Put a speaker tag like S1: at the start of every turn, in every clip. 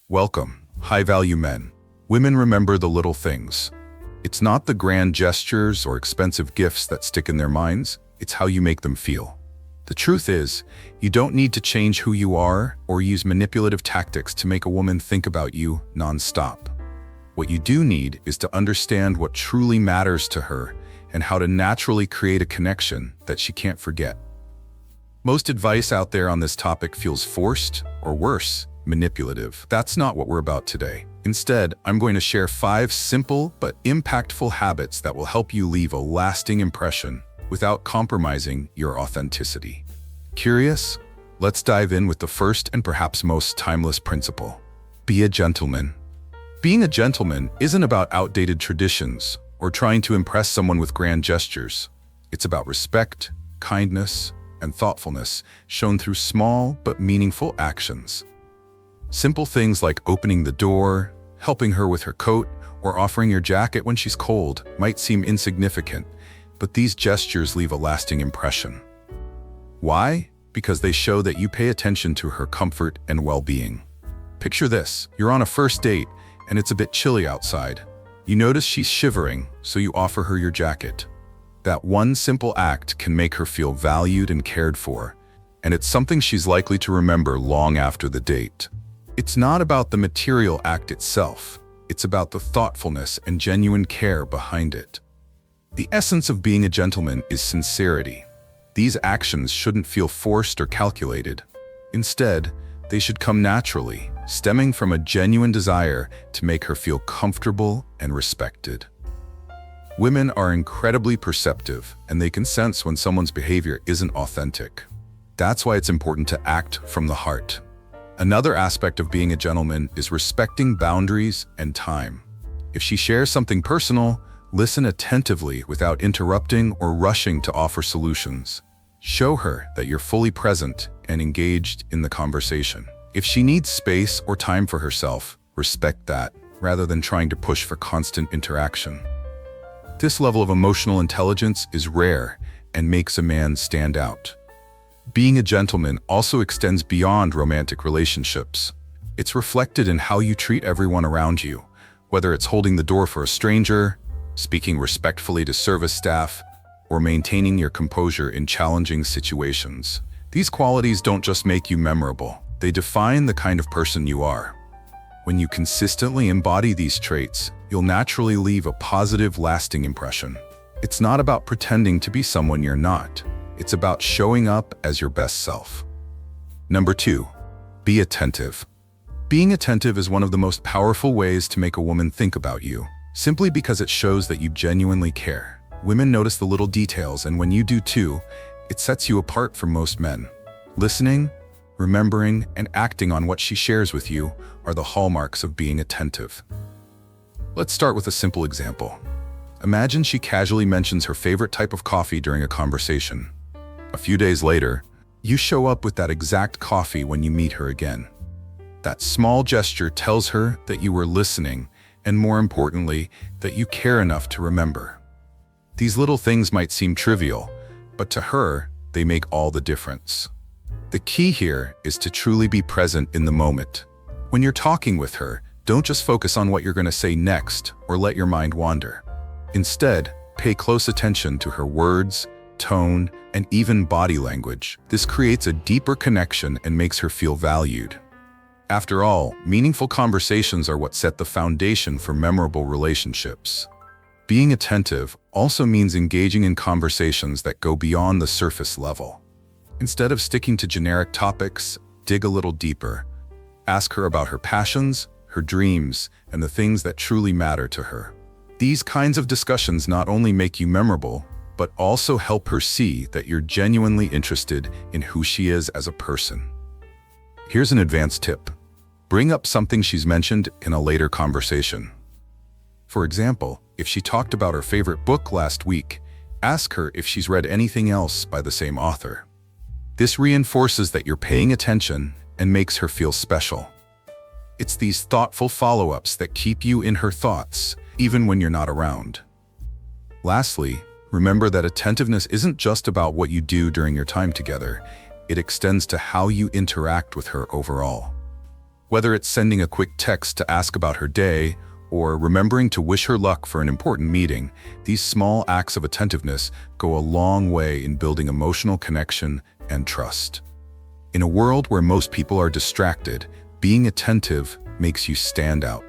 S1: Welcome, high-value men. Women remember the little things. It's not the grand gestures or expensive gifts that stick in their minds, it's how you make them feel. The truth is, you don't need to change who you are or use manipulative tactics to make a woman think about you non-stop. What you do need is to understand what truly matters to her and how to naturally create a connection that she can't forget. Most advice out there on this topic feels forced, or worse, manipulative. That's not what we're about today. Instead, I'm going to share 5 simple but impactful habits that will help you leave a lasting impression without compromising your authenticity. Curious? Let's dive in with the first and perhaps most timeless principle. Be a gentleman. Being a gentleman isn't about outdated traditions or trying to impress someone with grand gestures. It's about respect, kindness, and thoughtfulness shown through small but meaningful actions. Simple things like opening the door, helping her with her coat, or offering your jacket when she's cold might seem insignificant, but these gestures leave a lasting impression. Why? Because they show that you pay attention to her comfort and well-being. Picture this: you're on a first date and it's a bit chilly outside. You notice she's shivering, so you offer her your jacket. That one simple act can make her feel valued and cared for, and it's something she's likely to remember long after the date. It's not about the material act itself, it's about the thoughtfulness and genuine care behind it. The essence of being a gentleman is sincerity. These actions shouldn't feel forced or calculated. Instead, they should come naturally, stemming from a genuine desire to make her feel comfortable and respected. Women are incredibly perceptive, and they can sense when someone's behavior isn't authentic. That's why it's important to act from the heart. Another aspect of being a gentleman is respecting boundaries and time. If she shares something personal, listen attentively without interrupting or rushing to offer solutions. Show her that you're fully present and engaged in the conversation. If she needs space or time for herself, respect that, rather than trying to push for constant interaction. This level of emotional intelligence is rare and makes a man stand out. Being a gentleman also extends beyond romantic relationships. It's reflected in how you treat everyone around you, whether it's holding the door for a stranger, speaking respectfully to service staff, or maintaining your composure in challenging situations. These qualities don't just make you memorable, they define the kind of person you are. When you consistently embody these traits, you'll naturally leave a positive, lasting impression. It's not about pretending to be someone you're not. It's about showing up as your best self. Number 2, be attentive. Being attentive is one of the most powerful ways to make a woman think about you, simply because it shows that you genuinely care. Women notice the little details, and when you do too, it sets you apart from most men. Listening, remembering, and acting on what she shares with you are the hallmarks of being attentive. Let's start with a simple example. Imagine she casually mentions her favorite type of coffee during a conversation. A few days later, you show up with that exact coffee when you meet her again. That small gesture tells her that you were listening, and more importantly, that you care enough to remember. These little things might seem trivial, but to her, they make all the difference. The key here is to truly be present in the moment. When you're talking with her, don't just focus on what you're going to say next or let your mind wander. Instead, pay close attention to her words, tone, and even body language. This creates a deeper connection and makes her feel valued. After all, meaningful conversations are what set the foundation for memorable relationships. Being attentive also means engaging in conversations that go beyond the surface level. Instead of sticking to generic topics, dig a little deeper. Ask her about her passions, her dreams, and the things that truly matter to her. These kinds of discussions not only make you memorable, but also help her see that you're genuinely interested in who she is as a person. Here's an advanced tip. Bring up something she's mentioned in a later conversation. For example, if she talked about her favorite book last week, ask her if she's read anything else by the same author. This reinforces that you're paying attention and makes her feel special. It's these thoughtful follow-ups that keep you in her thoughts, even when you're not around. Lastly, remember that attentiveness isn't just about what you do during your time together. It extends to how you interact with her overall. Whether it's sending a quick text to ask about her day or remembering to wish her luck for an important meeting, these small acts of attentiveness go a long way in building emotional connection and trust. In a world where most people are distracted, being attentive makes you stand out.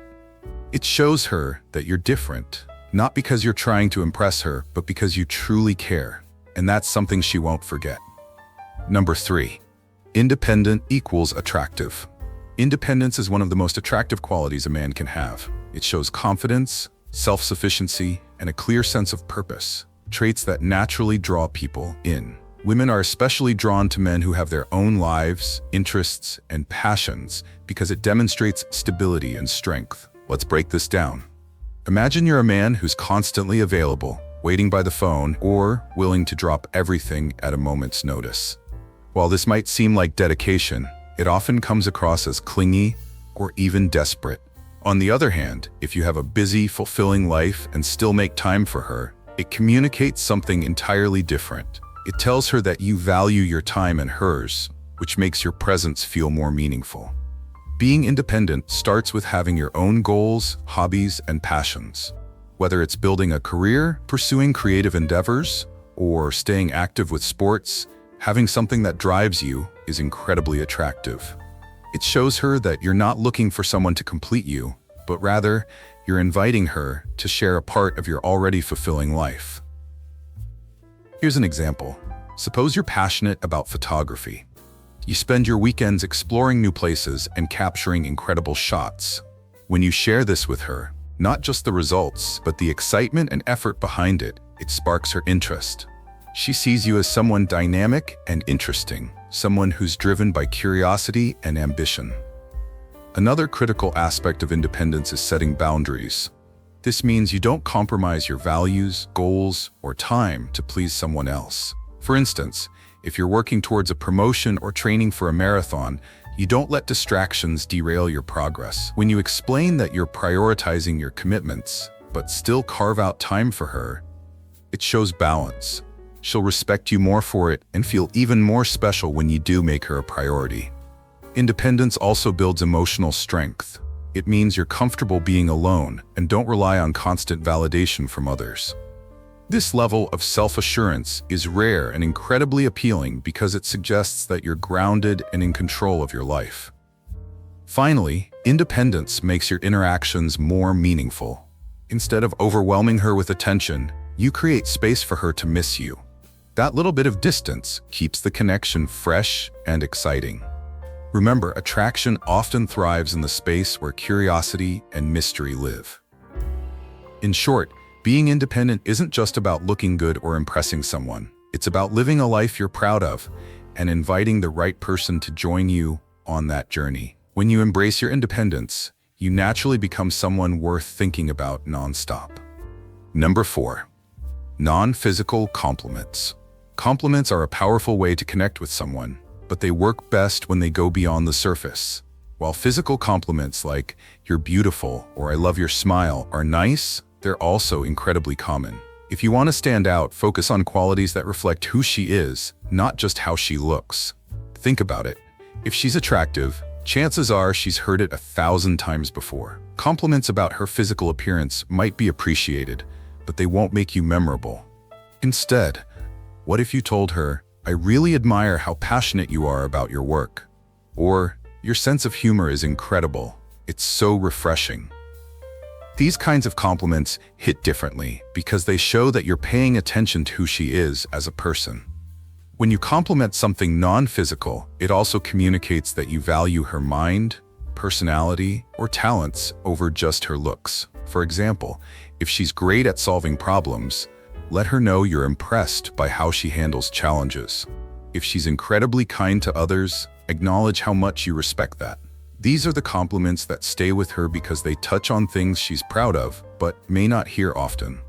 S1: It shows her that you're different, not because you're trying to impress her, but because you truly care, and that's something she won't forget. Number 3. Independent equals attractive. Independence is one of the most attractive qualities a man can have. It shows confidence, self-sufficiency, and a clear sense of purpose, traits that naturally draw people in. Women are especially drawn to men who have their own lives, interests, and passions because it demonstrates stability and strength. Let's break this down. Imagine you're a man who's constantly available, waiting by the phone, or willing to drop everything at a moment's notice. While this might seem like dedication, it often comes across as clingy or even desperate. On the other hand, if you have a busy, fulfilling life and still make time for her, it communicates something entirely different. It tells her that you value your time and hers, which makes your presence feel more meaningful. Being independent starts with having your own goals, hobbies, and passions. Whether it's building a career, pursuing creative endeavors, or staying active with sports, having something that drives you is incredibly attractive. It shows her that you're not looking for someone to complete you, but rather, you're inviting her to share a part of your already fulfilling life. Here's an example. Suppose you're passionate about photography. You spend your weekends exploring new places and capturing incredible shots. When you share this with her, not just the results, but the excitement and effort behind it, it sparks her interest. She sees you as someone dynamic and interesting, someone who's driven by curiosity and ambition. Another critical aspect of independence is setting boundaries. This means you don't compromise your values, goals, or time to please someone else. For instance, if you're working towards a promotion or training for a marathon, you don't let distractions derail your progress. When you explain that you're prioritizing your commitments, but still carve out time for her, it shows balance. She'll respect you more for it and feel even more special when you do make her a priority. Independence also builds emotional strength. It means you're comfortable being alone and don't rely on constant validation from others. This level of self-assurance is rare and incredibly appealing because it suggests that you're grounded and in control of your life. Finally, independence makes your interactions more meaningful. Instead of overwhelming her with attention, you create space for her to miss you. That little bit of distance keeps the connection fresh and exciting. Remember, attraction often thrives in the space where curiosity and mystery live. In short, being independent isn't just about looking good or impressing someone. It's about living a life you're proud of and inviting the right person to join you on that journey. When you embrace your independence, you naturally become someone worth thinking about nonstop. Number 4. Non-physical compliments. Compliments are a powerful way to connect with someone, but they work best when they go beyond the surface. While physical compliments like, "You're beautiful" or "I love your smile" are nice, they're also incredibly common. If you want to stand out, focus on qualities that reflect who she is, not just how she looks. Think about it. If she's attractive, chances are she's heard it 1,000 times before. Compliments about her physical appearance might be appreciated, but they won't make you memorable. Instead, what if you told her, "I really admire how passionate you are about your work," or "Your sense of humor is incredible. It's so refreshing." These kinds of compliments hit differently because they show that you're paying attention to who she is as a person. When you compliment something non-physical, it also communicates that you value her mind, personality, or talents over just her looks. For example, if she's great at solving problems, let her know you're impressed by how she handles challenges. If she's incredibly kind to others, acknowledge how much you respect that. These are the compliments that stay with her because they touch on things she's proud of, but may not hear often.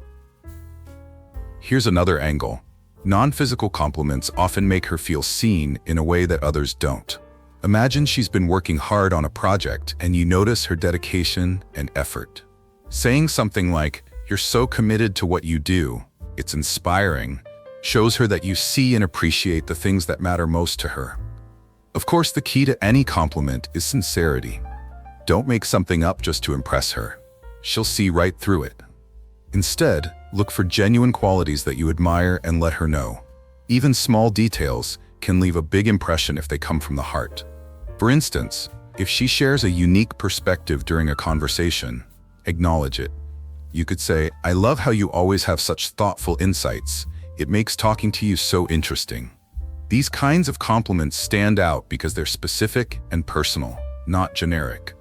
S1: Here's another angle. Non-physical compliments often make her feel seen in a way that others don't. Imagine she's been working hard on a project and you notice her dedication and effort. Saying something like, "You're so committed to what you do, it's inspiring," shows her that you see and appreciate the things that matter most to her. Of course, the key to any compliment is sincerity. Don't make something up just to impress her. She'll see right through it. Instead, look for genuine qualities that you admire and let her know. Even small details can leave a big impression if they come from the heart. For instance, if she shares a unique perspective during a conversation, acknowledge it. You could say, "I love how you always have such thoughtful insights. It makes talking to you so interesting." These kinds of compliments stand out because they're specific and personal, not generic.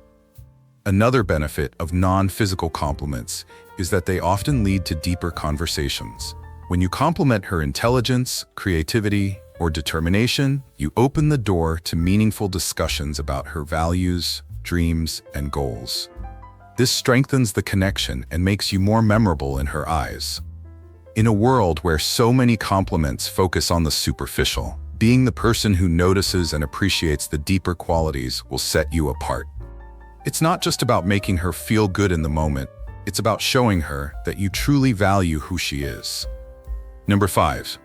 S1: Another benefit of non-physical compliments is that they often lead to deeper conversations. When you compliment her intelligence, creativity, or determination, you open the door to meaningful discussions about her values, dreams, and goals. This strengthens the connection and makes you more memorable in her eyes. In a world where so many compliments focus on the superficial, being the person who notices and appreciates the deeper qualities will set you apart. It's not just about making her feel good in the moment, it's about showing her that you truly value who she is. Number 5.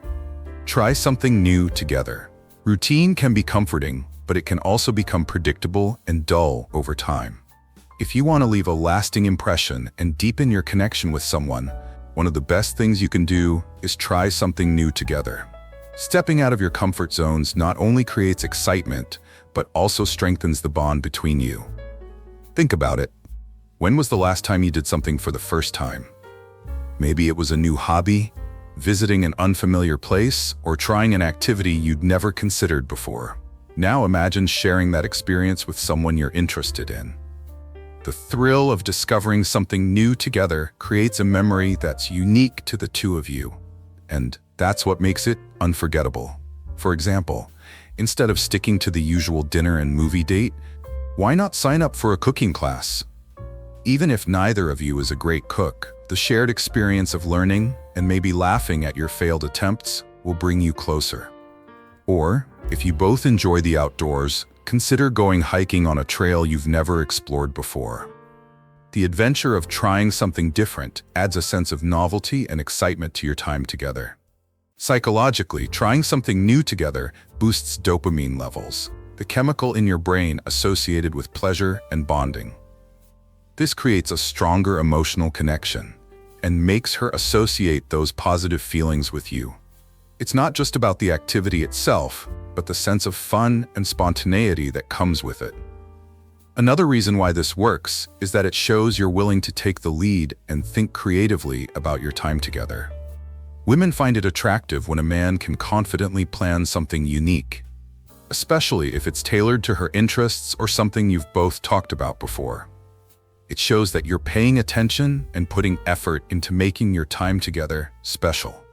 S1: Try something new together. Routine can be comforting, but it can also become predictable and dull over time. If you want to leave a lasting impression and deepen your connection with someone, one of the best things you can do is try something new together. Stepping out of your comfort zones not only creates excitement, but also strengthens the bond between you. Think about it. When was the last time you did something for the first time? Maybe it was a new hobby, visiting an unfamiliar place, or trying an activity you'd never considered before. Now imagine sharing that experience with someone you're interested in. The thrill of discovering something new together creates a memory that's unique to the two of you, and that's what makes it unforgettable. For example, instead of sticking to the usual dinner and movie date, why not sign up for a cooking class? Even if neither of you is a great cook, the shared experience of learning and maybe laughing at your failed attempts will bring you closer. Or, if you both enjoy the outdoors, consider going hiking on a trail you've never explored before. The adventure of trying something different adds a sense of novelty and excitement to your time together. Psychologically, trying something new together boosts dopamine levels, the chemical in your brain associated with pleasure and bonding. This creates a stronger emotional connection and makes her associate those positive feelings with you. It's not just about the activity itself, but the sense of fun and spontaneity that comes with it. Another reason why this works is that it shows you're willing to take the lead and think creatively about your time together. Women find it attractive when a man can confidently plan something unique, especially if it's tailored to her interests or something you've both talked about before. It shows that you're paying attention and putting effort into making your time together special.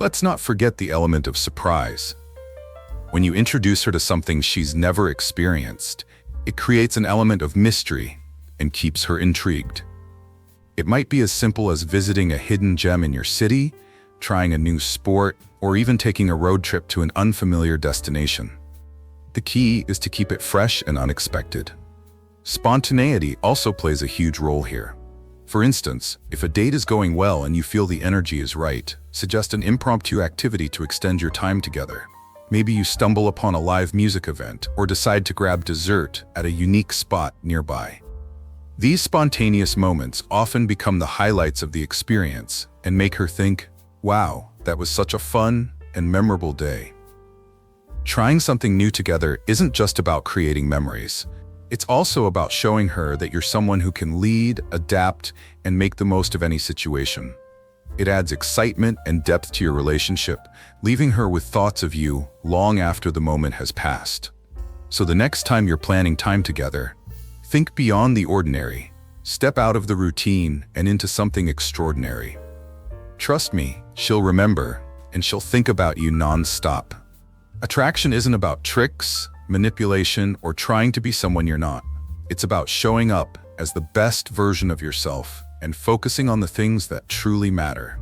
S1: Let's not forget the element of surprise. When you introduce her to something she's never experienced, it creates an element of mystery and keeps her intrigued. It might be as simple as visiting a hidden gem in your city, trying a new sport, or even taking a road trip to an unfamiliar destination. The key is to keep it fresh and unexpected. Spontaneity also plays a huge role here. For instance, if a date is going well and you feel the energy is right, suggest an impromptu activity to extend your time together. Maybe you stumble upon a live music event or decide to grab dessert at a unique spot nearby. These spontaneous moments often become the highlights of the experience and make her think, "Wow, that was such a fun and memorable day." Trying something new together isn't just about creating memories. It's also about showing her that you're someone who can lead, adapt, and make the most of any situation. It adds excitement and depth to your relationship, leaving her with thoughts of you long after the moment has passed. So the next time you're planning time together, think beyond the ordinary, step out of the routine and into something extraordinary. Trust me, she'll remember, and she'll think about you non-stop. Attraction isn't about tricks, manipulation, or trying to be someone you're not. It's about showing up as the best version of yourself and focusing on the things that truly matter.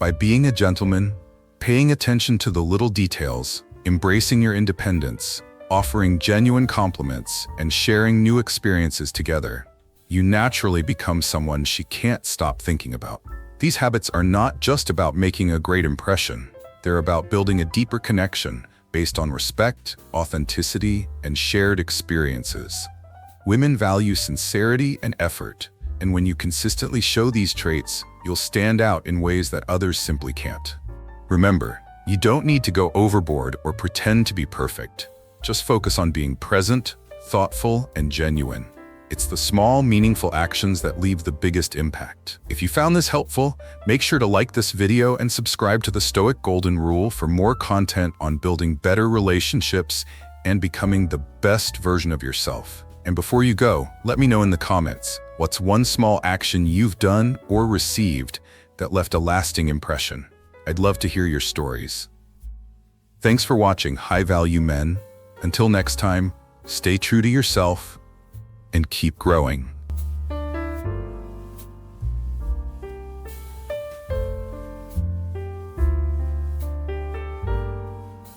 S1: By being a gentleman, paying attention to the little details, embracing your independence, offering genuine compliments, and sharing new experiences together, you naturally become someone she can't stop thinking about. These habits are not just about making a great impression. They're about building a deeper connection based on respect, authenticity, and shared experiences. Women value sincerity and effort, and when you consistently show these traits, you'll stand out in ways that others simply can't. Remember, you don't need to go overboard or pretend to be perfect. Just focus on being present, thoughtful, and genuine. It's the small, meaningful actions that leave the biggest impact. If you found this helpful, make sure to like this video and subscribe to the Stoic Golden Rule for more content on building better relationships and becoming the best version of yourself. And before you go, let me know in the comments, what's one small action you've done or received that left a lasting impression? I'd love to hear your stories. Thanks for watching, high-value men. Until next time, stay true to yourself and keep growing.